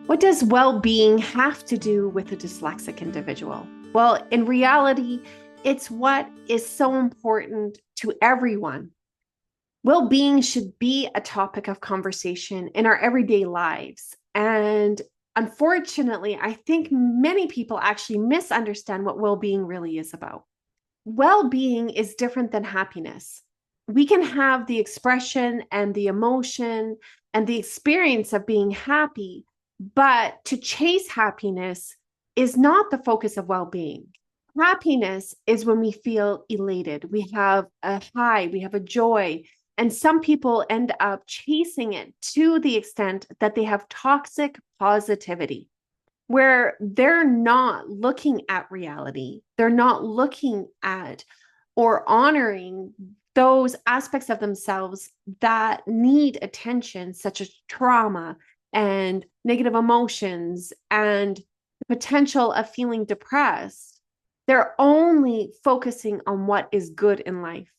What does well-being have to do with a dyslexic individual? Well, in reality, it's what is so important to everyone. Well-being should be a topic of conversation in our everyday lives. And unfortunately, I think many people actually misunderstand what well-being really is about. Well-being is different than happiness. We can have the expression and the emotion and the experience of being happy, but to chase happiness is not the focus of well-being. Happiness is when we feel elated, we have a high, we have a joy, and some people end up chasing it to the extent that they have toxic positivity where they're not looking at reality. They're not looking at or honoring those aspects of themselves that need attention, such as trauma and negative emotions and the potential of feeling depressed. They're only focusing on what is good in life.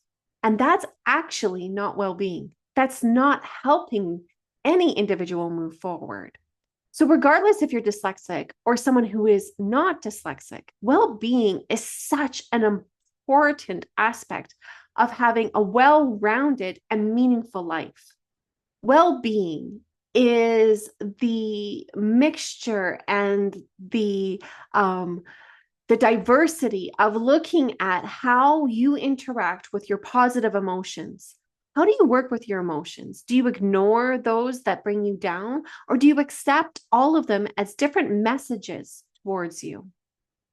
And that's actually not well being. That's not helping any individual move forward. So, regardless if you're dyslexic or someone who is not dyslexic, well being is such an important aspect of having a well rounded and meaningful life. Well being is the mixture and the diversity of looking at how you interact with your positive emotions. How do you work with your emotions? Do you ignore those that bring you down, or do you accept all of them as different messages towards you?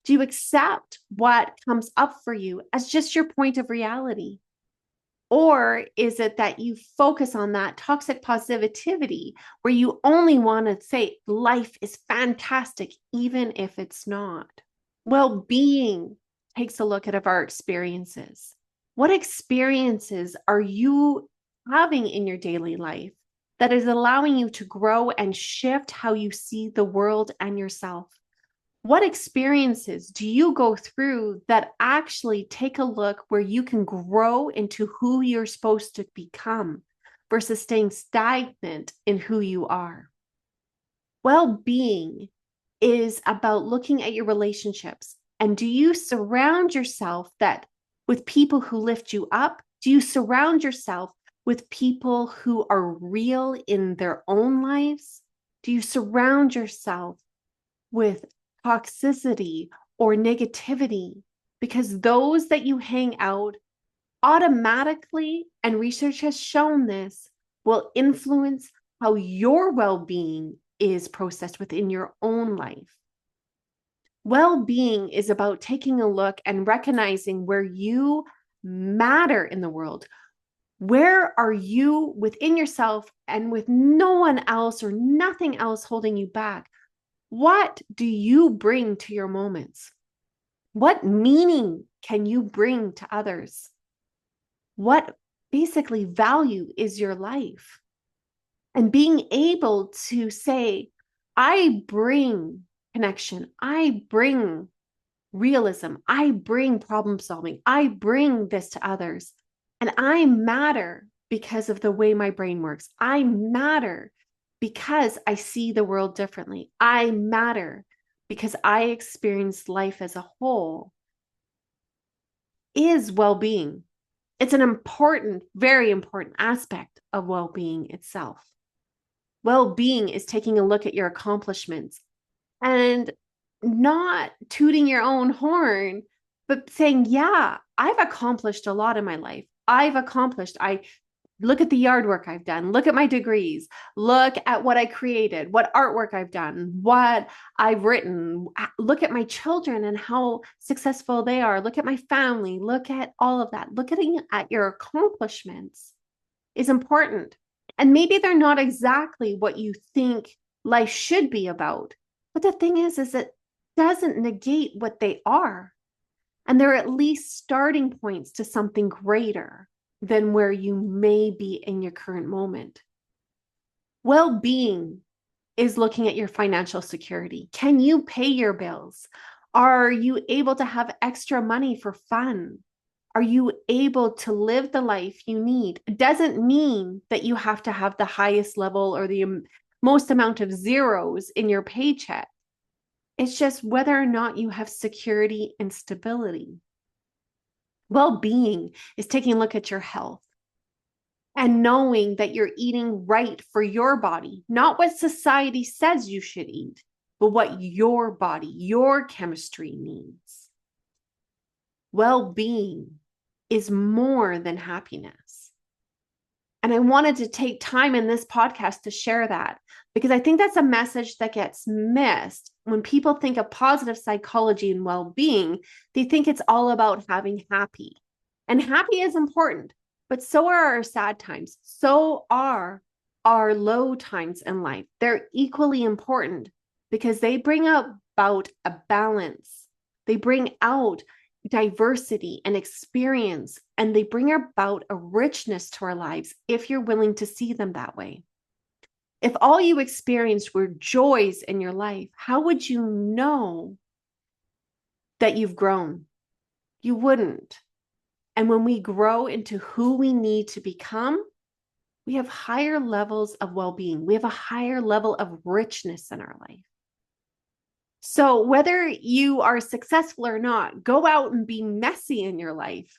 Do you accept what comes up for you as just your point of reality? Or is it that you focus on that toxic positivity where you only want to say life is fantastic, even if it's not? Well-being takes a look at our experiences. What experiences are you having in your daily life that is allowing you to grow and shift how you see the world and yourself? What experiences do you go through that actually take a look where you can grow into who you're supposed to become versus staying stagnant in who you are? Well-being is about looking at your relationships. And do you surround yourself that with people who lift you up? Do you surround yourself with people who are real in their own lives? Do you surround yourself with toxicity or negativity? Because those that you hang out automatically, and research has shown this, will influence how your well-being is processed within your own life. Well-being is about taking a look and recognizing where you matter in the world. Where are you within yourself and with no one else or nothing else holding you back? What do you bring to your moments? What meaning can you bring to others? What basically value is your life? And being able to say, I bring connection, I bring realism, I bring problem solving, I bring this to others, and I matter because of the way my brain works. I matter because I see the world differently. I matter because I experience life as a whole is well-being. It's an important, very important aspect of well-being itself. Well-being is taking a look at your accomplishments and not tooting your own horn, but saying, yeah, I've accomplished a lot in my life. I look at the yard work I've done, look at my degrees, look at what I created, what artwork I've done, what I've written, look at my children and how successful they are, look at my family, look at all of that. Looking at your accomplishments is important. And maybe they're not exactly what you think life should be about. But the thing is it doesn't negate what they are. And they're at least starting points to something greater than where you may be in your current moment. Well-being is looking at your financial security. Can you pay your bills? Are you able to have extra money for fun? Are you able to live the life you need? It doesn't mean that you have to have the highest level or the most amount of zeros in your paycheck. It's just whether or not you have security and stability. Well-being is taking a look at your health and knowing that you're eating right for your body, not what society says you should eat, but what your body, your chemistry needs. Well-being is more than happiness. And I wanted to take time in this podcast to share that because I think that's a message that gets missed. When people think of positive psychology and well-being, they think it's all about having happy. And happy is important, but so are our sad times. So are our low times in life. They're equally important because they bring about a balance. They bring out diversity and experience, and they bring about a richness to our lives if you're willing to see them that way. If all you experienced were joys in your life, how would you know that you've grown? You wouldn't. And when we grow into who we need to become, we have higher levels of well-being. We have a higher level of richness in our life. So whether you are successful or not, go out and be messy in your life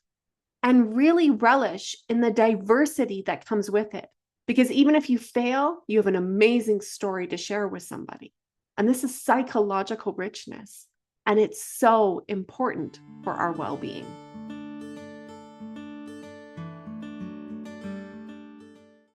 and really relish in the diversity that comes with it. Because even if you fail, you have an amazing story to share with somebody. And this is psychological richness. And it's so important for our well-being.